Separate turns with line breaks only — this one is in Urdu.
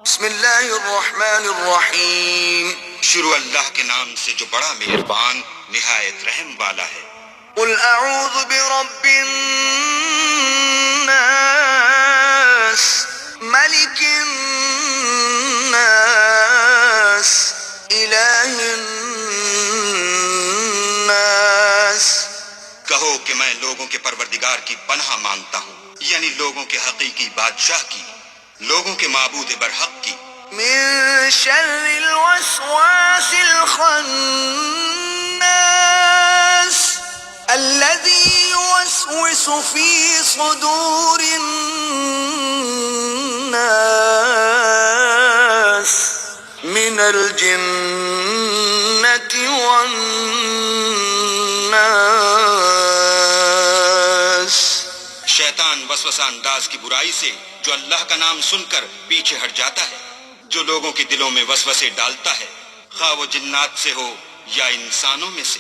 بسم اللہ الرحمن الرحیم،
شروع اللہ کے نام سے جو بڑا مہربان نہایت رحم والا ہے۔
قل اعوذ برب الناس ملک الناس الہ الناس۔
کہو کہ میں لوگوں کے پروردگار کی پناہ مانگتا ہوں، یعنی لوگوں کے حقیقی بادشاہ کی، لوگوں کے معبود برحق کی۔
من شر الوسواس الخناس الذي يوسوس في صدور الناس من الجنة والناس۔
شیطان وسوسہ انداز کی برائی سے جو اللہ کا نام سن کر پیچھے ہٹ جاتا ہے، جو لوگوں کے دلوں میں وسوسے ڈالتا ہے، خواہ وہ جنات سے ہو یا انسانوں میں سے۔